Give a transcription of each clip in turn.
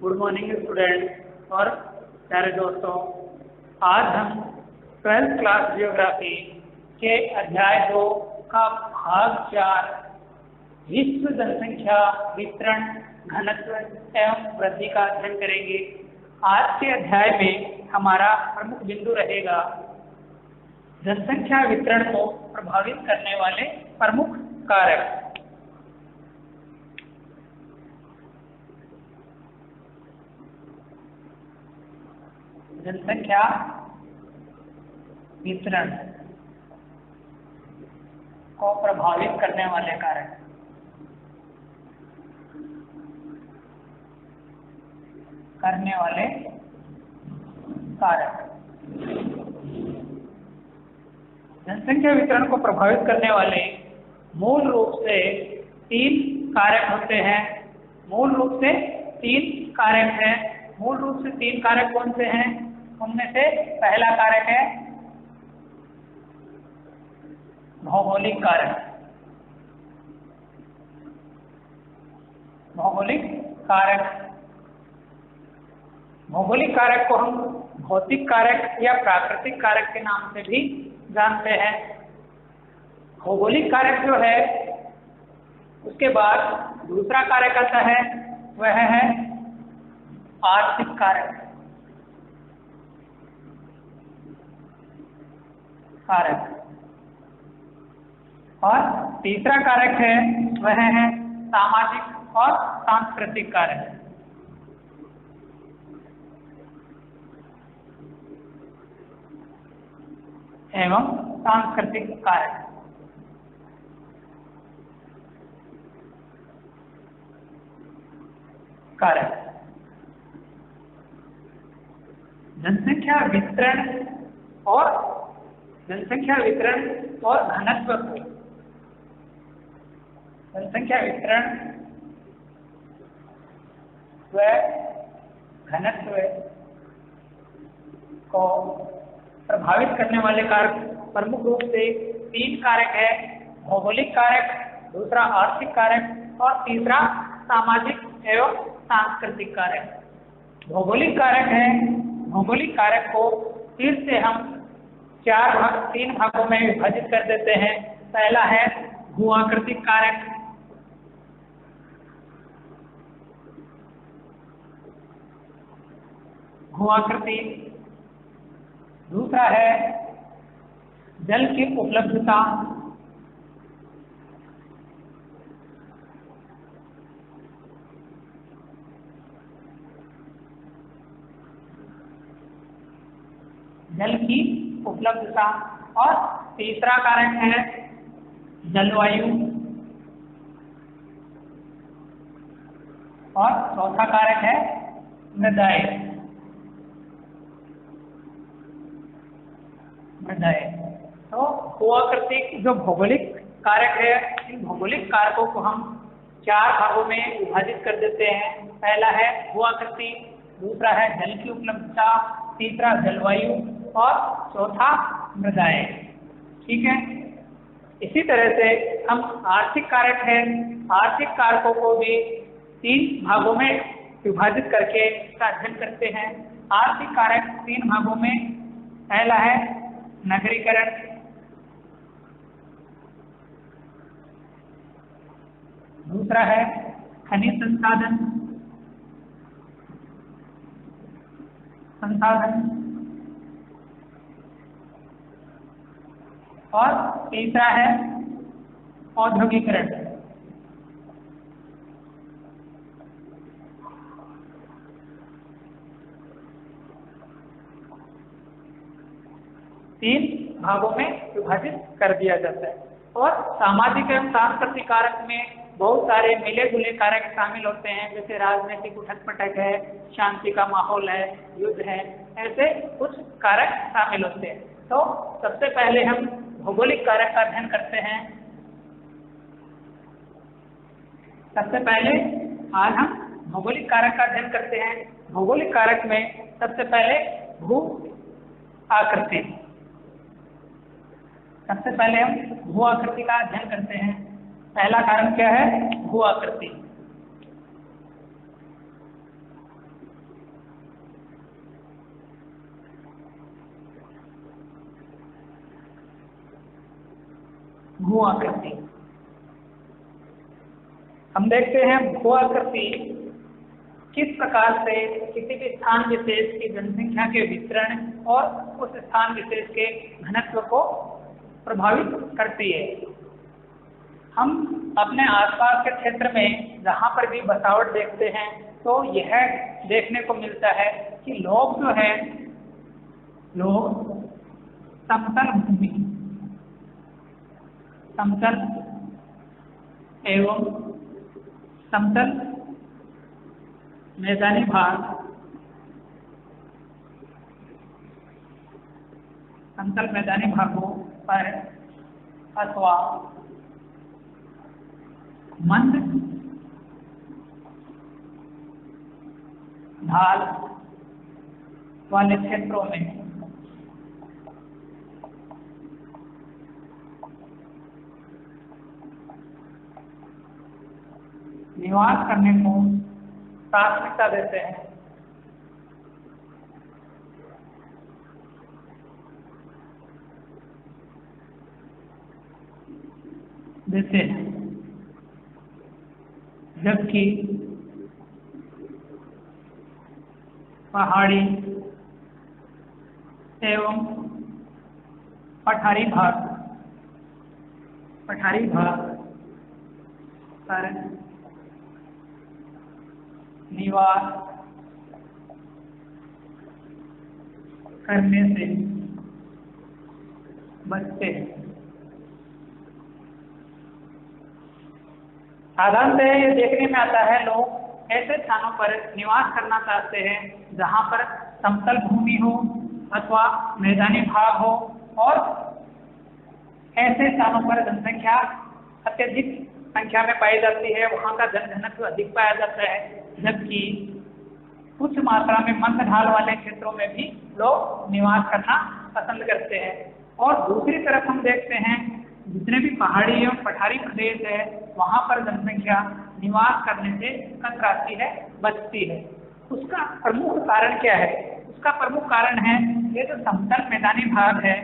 Good morning student और प्यारे दोस्तों। आज हम 12th क्लास जियोग्राफी के अध्याय 2 का भाग 4 विश्व जनसंख्या वितरण घनत्व एवं वृद्धि का अध्ययन करेंगे। आज के अध्याय में हमारा प्रमुख बिंदु रहेगा जनसंख्या वितरण को प्रभावित करने वाले प्रमुख कारक। जनसंख्या वितरण को प्रभावित करने वाले कारक। जनसंख्या वितरण को प्रभावित करने वाले मूल रूप से 3 कारक होते हैं। मूल रूप से 3 कारक कौन से हैं? उनमें से पहला कारक है भौगोलिक कारक। भौगोलिक कारक को हम भौतिक कारक या प्राकृतिक कारक के नाम से भी जानते हैं। भौगोलिक कारक जो है उसके बाद दूसरा कारक आता है, वह है आर्थिक कारक। और तीसरा कारक है वह है सामाजिक और सांस्कृतिक कारक। एवं सांस्कृतिक कारक। जनसंख्या वितरण और घनत्व को प्रभावित करने वाले कारक प्रमुख रूप से 3 कारक है। भौगोलिक कारक, दूसरा आर्थिक कारक और तीसरा सामाजिक एवं सांस्कृतिक कारक। भौगोलिक कारक को फिर से हम 3 भागों में विभाजित कर देते हैं। पहला है भू-आकृतिक कारक। दूसरा है जल की उपलब्धता। और तीसरा कारक है जलवायु। और चौथा कारक है मृदाएं। तो भू-आकृतिक जो भौगोलिक कारक है, इन भौगोलिक कारकों को हम 4 भागों में विभाजित कर देते हैं। पहला है भू-आकृति, दूसरा है जल की उपलब्धता, तीसरा जलवायु और चौथा मृदाएं। ठीक है। इसी तरह से हम आर्थिक कारक हैं, आर्थिक कारकों को भी 3 भागों में विभाजित करके इसका अध्ययन करते हैं। आर्थिक कारक 3 भागों में, पहला है नगरीकरण, दूसरा है खनिज संसाधन और तीसरा है औद्योगिकरण। तीन भागों में विभाजित कर दिया जाता है। और सामाजिक एवं सांस्कृतिक कारक में बहुत सारे मिले जुले कारक शामिल होते हैं, जैसे राजनीतिक उठक पटक है, शांति का माहौल है, युद्ध है, ऐसे कुछ कारक शामिल होते हैं। तो सबसे पहले हम भौगोलिक कारक का अध्ययन करते हैं। आज हम भौगोलिक कारक का अध्ययन करते हैं। भौगोलिक कारक में सबसे पहले भू आकृति। सबसे पहले हम भू आकृति का अध्ययन करते हैं। पहला कारण क्या है? भू आकृति। भू आकृति। हम देखते हैं भू आकृति किस प्रकार से किसी भी स्थान विशेष की जनसंख्या के वितरण और उस स्थान विशेष के घनत्व को प्रभावित करती है। हम अपने आसपास के क्षेत्र में जहाँ पर भी बसावट देखते हैं तो यह देखने को मिलता है कि लोग जो है समतल भूमि, समतल एवं समतल मैदानी भाग, समतल मैदानी भागों पर अथवा मंद ढाल वाले क्षेत्रों में निवास करने को प्राथमिकता देते हैं। जबकि पहाड़ी एवं पठारी भाग पर निवास करने से बचते हैं। साधारणतः ये देखने में आता है लोग ऐसे स्थानों पर निवास करना चाहते हैं जहाँ पर समतल भूमि हो अथवा मैदानी भाग हो और ऐसे स्थानों पर जनसंख्या अत्यधिक संख्या में पाई जाती है, वहाँ का जनघनत्व अधिक पाया जाता है। जबकि कुछ मात्रा में मंद ढाल वाले क्षेत्रों में भी लोग निवास करना पसंद करते हैं। और दूसरी तरफ हम देखते हैं जितने भी पहाड़ी एवं पठारी प्रदेश है वहाँ पर जनसंख्या निवास करने से कतराती है, बचती है। उसका प्रमुख कारण क्या है? उसका प्रमुख कारण है ये जो समतल मैदानी भाग है,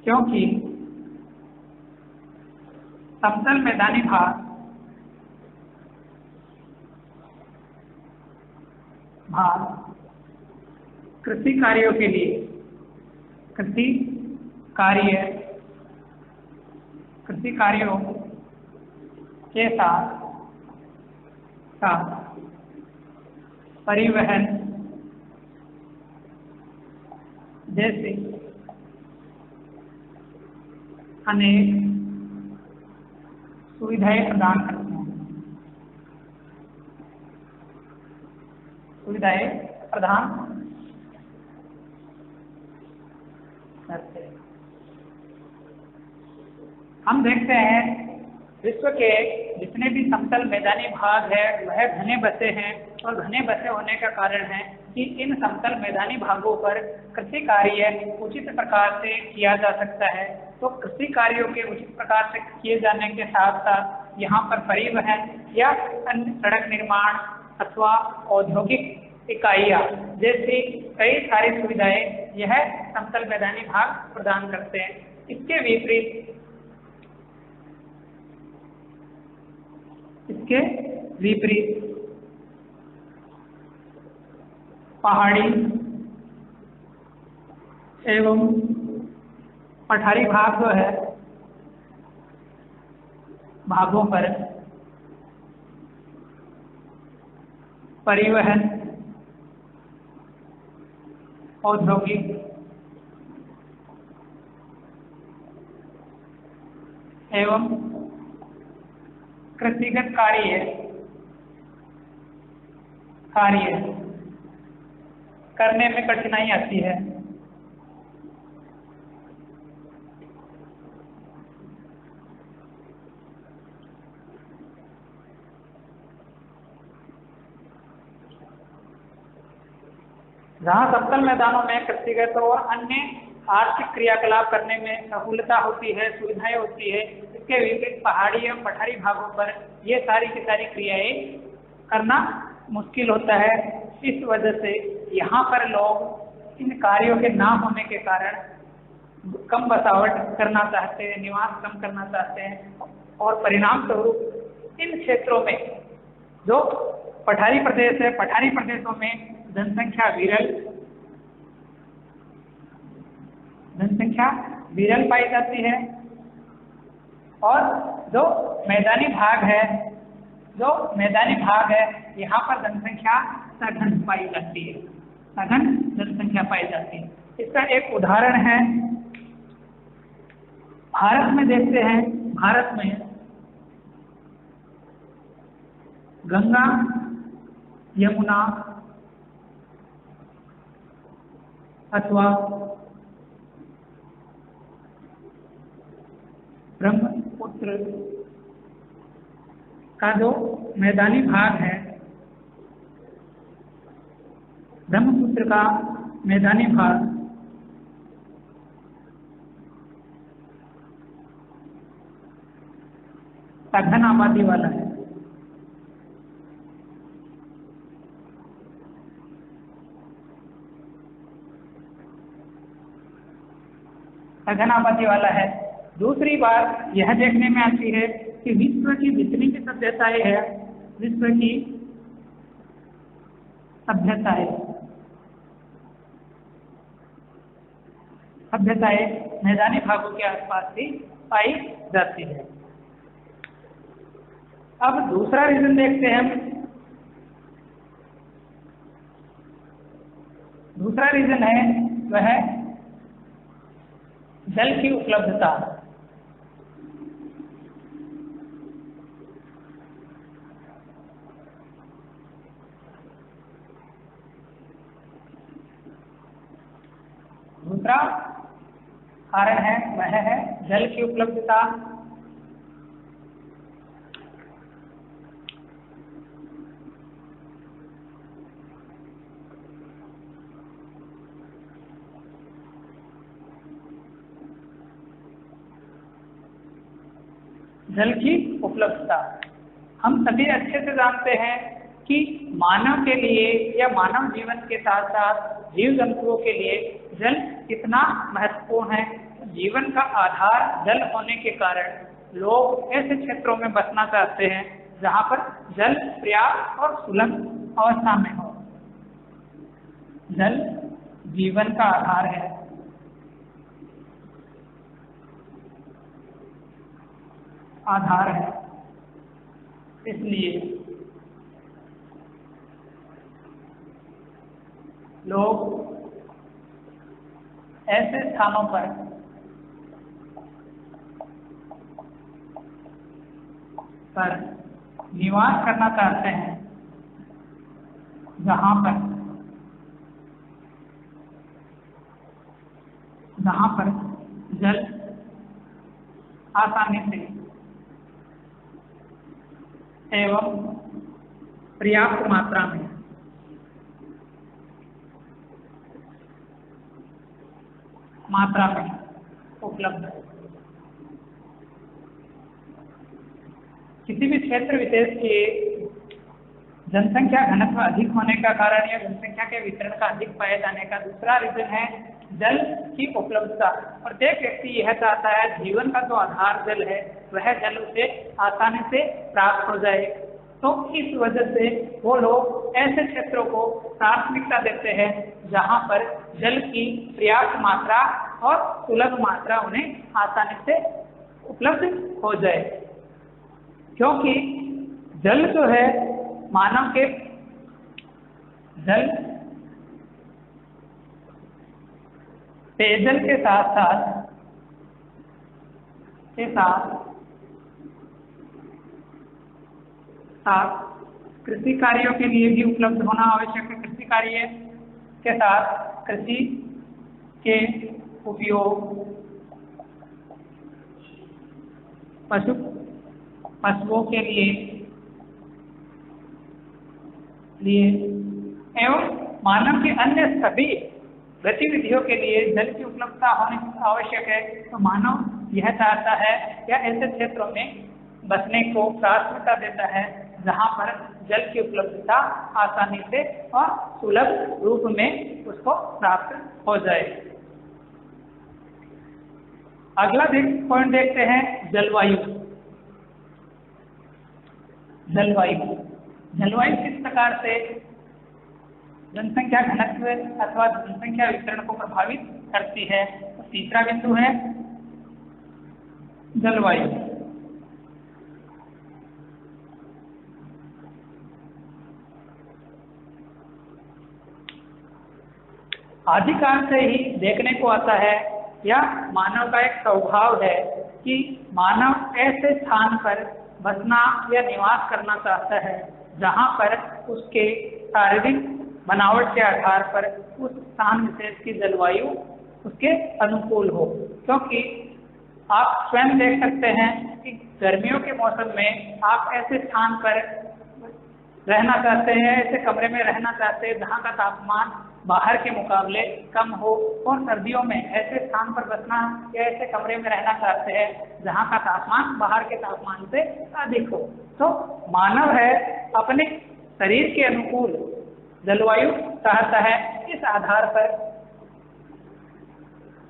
क्योंकि समतल मैदानी भाग कृषि कार्यों के लिए कृषि कार्यों के साथ परिवहन जैसे अनेक सुविधाएं प्रदान करते हैं। हम देखते हैं विश्व के जितने भी समतल मैदानी भाग है वह घने बसे हैं और घने बसे होने का कारण है कि इन समतल मैदानी भागों पर कृषि कार्य उचित प्रकार से किया जा सकता है। तो कृषि कार्यों के उचित प्रकार से किए जाने के साथ साथ यहाँ पर परिवहन या अन्य सड़क निर्माण अथवा औद्योगिक इकाइयाँ जैसी कई सारी सुविधाएं यह समतल मैदानी भाग प्रदान करते हैं। इसके विपरीत पहाड़ी एवं पठारी भाग जो है भागों पर परिवहन, औद्योगिक एवं कृषिगत कार्य करने में कठिनाई आती है। जहाँ समतल मैदानों में कृषिगत और अन्य आर्थिक क्रियाकलाप करने में सहूलता होती है, सुविधाएं होती है, इसके विपरीत पहाड़ी एवं पठारी भागों पर ये सारी की सारी क्रियाएं करना मुश्किल होता है। इस वजह से यहाँ पर लोग इन कार्यों के ना होने के कारण कम बसावट करना चाहते हैं, निवास कम करना चाहते हैं और परिणाम स्वरूप इन क्षेत्रों में जो पठारी प्रदेश है, पठारी प्रदेशों में जनसंख्या विरल पाई जाती है और जो मैदानी भाग है यहाँ पर जनसंख्या सघन पाई जाती है, सघन जनसंख्या पाई जाती है। इसका एक उदाहरण है, भारत में देखते हैं, भारत में गंगा, यमुना अथवा ब्रह्मपुत्र का जो मैदानी भाग है, ब्रह्मपुत्र का मैदानी भाग सघन आबादी वाला है। सघन आबादी वाला है। दूसरी बात यह देखने में आती है कि विश्व की जितनी भी सभ्यताएं है, विश्व की सभ्यताएं मैदानी भागों के आसपास ही पाई जाती है। अब दूसरा रीजन देखते हैं हम। दूसरा रीजन है वह जल की उपलब्धता। दूसरा कारण है वह है जल की उपलब्धता। जल की उपलब्धता हम सभी अच्छे से जानते हैं कि मानव के लिए या मानव जीवन के साथ साथ जीव जंतुओं के लिए जल कितना महत्वपूर्ण है। जीवन का आधार जल होने के कारण लोग ऐसे क्षेत्रों में बसना चाहते हैं जहाँ पर जल पर्याप्त और सुलभ अवस्था में हो। जल जीवन का आधार है। इसलिए लोग ऐसे स्थानों पर निवास करना चाहते हैं जहाँ पर जल आसानी से एवं पर्याप्त मात्रा में उपलब्ध है। किसी भी क्षेत्र विशेष के जनसंख्या घनत्व अधिक होने का कारण या जनसंख्या के वितरण का अधिक पाए जाने का दूसरा रीजन है जल की उपलब्धता। प्रत्येक व्यक्ति यह चाहता है जीवन का जो आधार जल है वह जल उसे आसानी से प्राप्त हो जाए। तो इस वजह से वो लोग ऐसे क्षेत्रों को प्राथमिकता देते हैं जहाँ पर जल की पर्याप्त मात्रा और सुलभ मात्रा उन्हें आसानी से उपलब्ध हो जाए। क्योंकि जल जो है मानव के पेयजल के साथ कृषि कार्यों के लिए भी उपलब्ध होना आवश्यक है। कृषि कार्य के साथ कृषि के उपयोग पशुओं के लिए एवं मानव के अन्य सभी गतिविधियों के लिए जल की उपलब्धता होनी आवश्यक है। तो मानव यह चाहता है या ऐसे क्षेत्रों में बसने को प्राथमिकता देता है जहाँ पर जल की उपलब्धता आसानी से और सुलभ रूप में उसको प्राप्त हो जाए। अगला पॉइंट देखते हैं जलवायु। जलवायु किस प्रकार से जनसंख्या घनत्व अथवा जनसंख्या वितरण को प्रभावित करती है। तो तीसरा बिंदु है जलवायु। आदिकाल से ही देखने को आता है या मानव का एक स्वभाव है कि मानव ऐसे स्थान पर बसना या निवास करना चाहता है जहाँ पर उसके शारीरिक बनावट के आधार पर उस स्थान विशेष की जलवायु उसके अनुकूल हो। क्योंकि आप स्वयं देख सकते हैं कि गर्मियों के मौसम में आप ऐसे स्थान पर रहना चाहते हैं, ऐसे कमरे में रहना चाहते हैं जहाँ का तापमान बाहर के मुकाबले कम हो, और सर्दियों में ऐसे स्थान पर बसना या ऐसे कमरे में रहना चाहते हैं जहाँ का तापमान बाहर के तापमान से अधिक हो। तो मानव है अपने शरीर के अनुकूल जलवायु चाहता है। इस आधार पर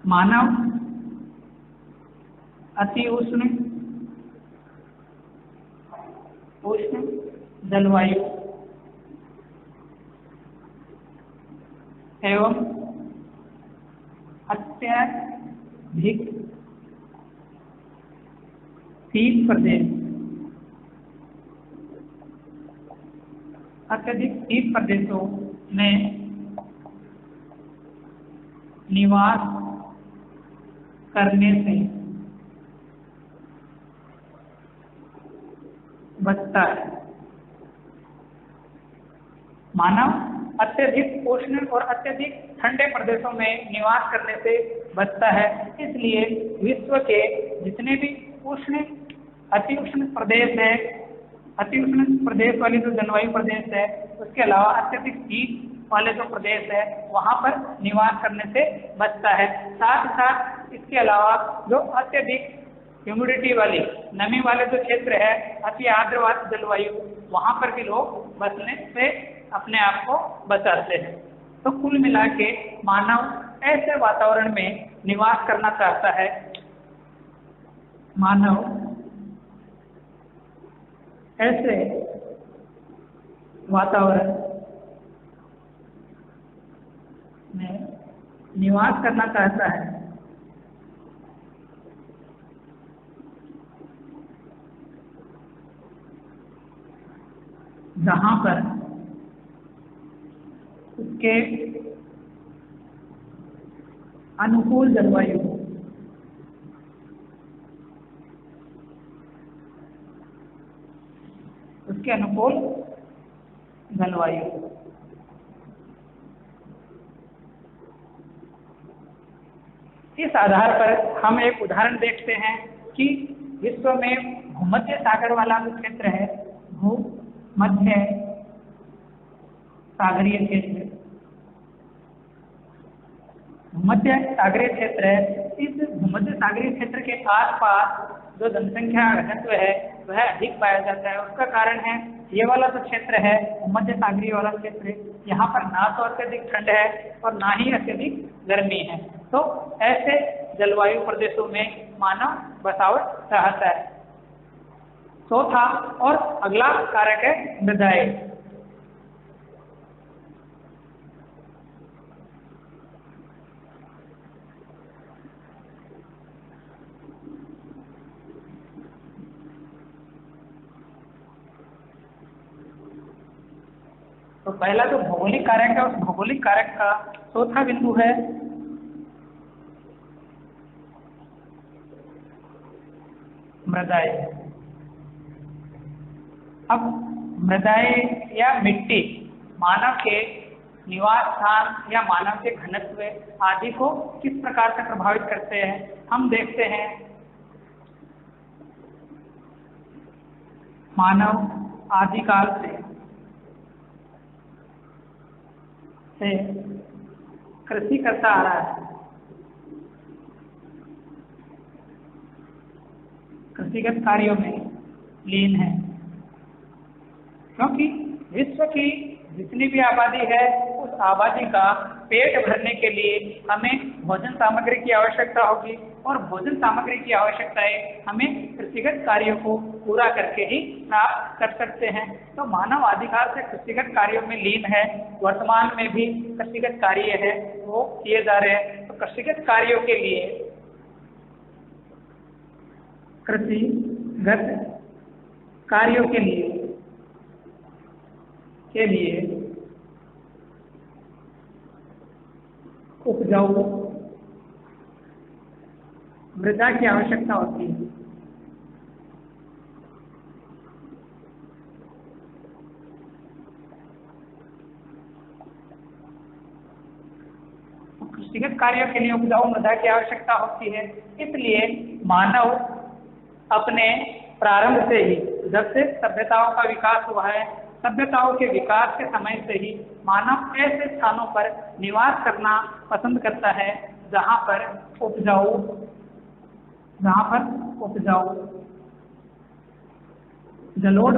मानव अति उष्ण जलवायु एवं अत्यधिक शीत प्रदेशों में निवास करने से बचता है। मानव अत्यधिक उष्ण और अत्यधिक ठंडे प्रदेशों में निवास करने से बचता है। इसलिए विश्व के जितने भी अति उष्ण प्रदेश है, अति उष्ण प्रदेश वाली जो जलवायु प्रदेश है, उसके अलावा अत्यधिक शीत वाले जो प्रदेश है वहाँ पर निवास करने से बचता है। साथ ही साथ इसके अलावा जो अत्यधिक ह्यूमिडिटी वाली नमी वाले जो क्षेत्र है, अति आर्द्र जलवायु, वहाँ पर भी लोग बसने से अपने आप को बचाते हैं। तो कुल मिला के मानव ऐसे वातावरण में निवास करना चाहता है। मानव ऐसे वातावरण में निवास करना चाहता है जहाँ पर उसके अनुकूल जलवायु हो। उसके अनुकूल जलवायु। इस आधार पर हम एक उदाहरण देखते हैं कि विश्व में भूमध्य सागर वाला जो क्षेत्र है, भूमध्य सागरीय क्षेत्र, भूमध्य सागरीय क्षेत्र है। इस भूमध्य सागरीय क्षेत्र के आसपास जो जनसंख्या घनत्व है वह अधिक पाया जाता है। उसका कारण है ये वाला जो क्षेत्र है, भूमध्य सागरीय वाला क्षेत्र, यहाँ पर ना तो अत्यधिक ठंड है और ना ही अत्यधिक गर्मी है। तो ऐसे जलवायु प्रदेशों में मानव बसावट चाहता है। चौथा और अगला कारक है मृदाएं। तो पहला जो भौगोलिक कारक है, उस भौगोलिक कारक का चौथा बिंदु है मृदाएं। अब मृदाएं या मिट्टी मानव के निवास स्थान या मानव के घनत्व आदि को किस प्रकार से प्रभावित करते हैं, हम देखते हैं। मानव आदिकाल से कृषि करता आ रहा है। कृषिगत कार्यों में लीन है। क्योंकि विश्व की जितनी भी आबादी है उस आबादी का पेट भरने के लिए हमें भोजन सामग्री की आवश्यकता होगी और भोजन सामग्री की आवश्यकताएं हमें कृषिगत कार्यों को पूरा करके ही प्राप्त कर सकते हैं। तो मानव आदिकाल से कृषिगत कार्यों में लीन है, वर्तमान में भी कृषिगत कार्य है वो किए जा रहे हैं। तो कृषिगत कार्यों के लिए कृषिगत कार्यों के लिए उपजाऊ मृदा की आवश्यकता होती है। कृषिगत कार्यों के लिए उपजाऊ मृदा की आवश्यकता होती है। इसलिए मानव अपने प्रारंभ से ही, जब से सभ्यताओं का विकास हुआ है, सभ्यताओं के विकास के समय से ही मानव ऐसे स्थानों पर निवास करना पसंद करता है जहाँ पर उपजाऊ जलोढ़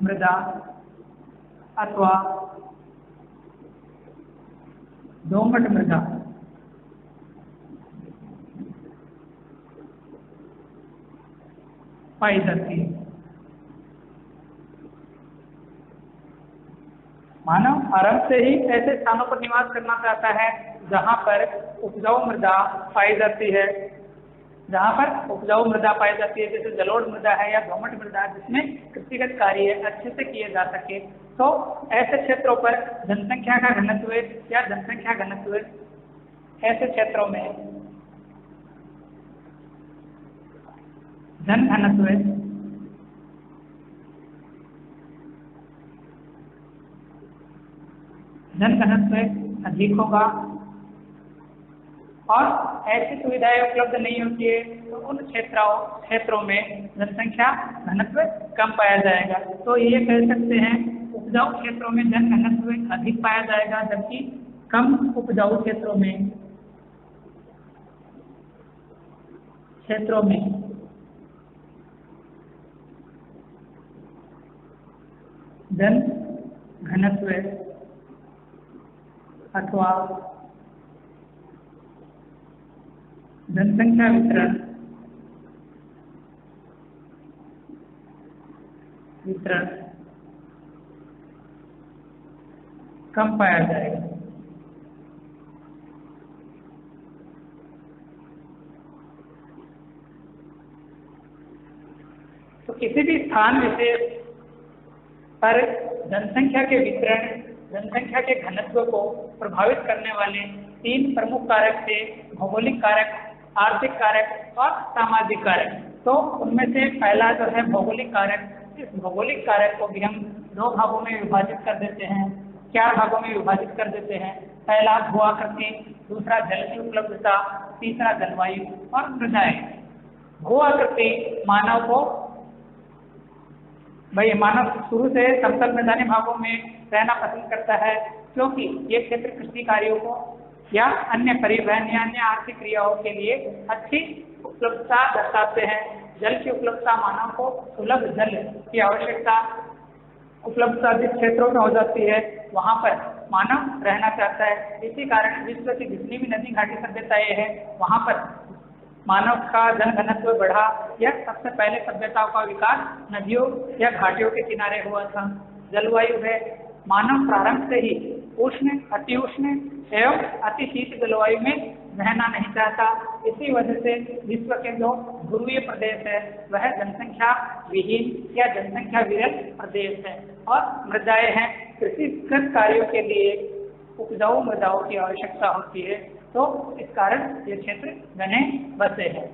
मृदा अथवा दोमट मृदा पाई जाती है। मानव आरंभ से ही ऐसे स्थानों पर निवास करना चाहता है जहाँ पर उपजाऊ मृदा पाई जाती है, जैसे जलोढ़ मृदा है या दोमट मृदा, जिसमें कृषिगत कार्य अच्छे से किए जा सके। तो ऐसे क्षेत्रों पर जनसंख्या का घनत्व ऐसे क्षेत्रों में जन घनत्व अधिक होगा और ऐसी सुविधाएं उपलब्ध नहीं होती है तो उन क्षेत्रों में जनसंख्या घनत्व कम पाया जाएगा। तो ये कह सकते हैं उपजाऊ क्षेत्रों में जन घनत्व अधिक पाया जाएगा, जबकि कम उपजाऊ क्षेत्रों में जन घनत्व अथवा जनसंख्या वितरण कम पाया जाएगा। तो किसी भी स्थान विशेष पर जनसंख्या के घनत्व को प्रभावित करने वाले 3 प्रमुख कारक थे: भौगोलिक कारक, आर्थिक कारक और सामाजिक कारक। तो उनमें से पहला जो है भौगोलिक कारक, इस भौगोलिक कारक को भी हम 2 भागों में विभाजित कर देते हैं, 4 भागों में विभाजित कर देते हैं। पहला भू-आकृति, दूसरा जल की उपलब्धता, तीसरा जलवायु और मृदाएं। भू-आकृति मानव शुरू से समतल मैदानी भागों में रहना पसंद करता है, क्योंकि ये क्षेत्र कृषि कार्यों को या अन्य परिवहन या अन्य आर्थिक क्रियाओं के लिए अच्छी उपलब्धता दर्शाते हैं। जल की उपलब्धता मानव को सुलभ जल की उपलब्धता जिस क्षेत्रों में हो जाती है वहाँ पर मानव रहना चाहता है। इसी कारण विश्व की जितनी भी नदी घाटी सभ्यताएं हैं वहाँ पर मानव का जन घनत्व बढ़ा। यह सबसे पहले सभ्यताओं का विकास नदियों या घाटियों के किनारे हुआ था। जलवायु है, मानव प्रारंभ से ही उष्ण, अति उष्ण एवं अति शीत जलवायु में रहना नहीं चाहता। इसी वजह से विश्व के जो ध्रुवीय प्रदेश है वह जनसंख्या विहीन या जनसंख्या विरल प्रदेश है। और मृदाएं हैं, कृषिगत कार्यों के लिए उपजाऊ मृदाओं की आवश्यकता होती है, तो इस कारण ये क्षेत्र घने बसे हैं।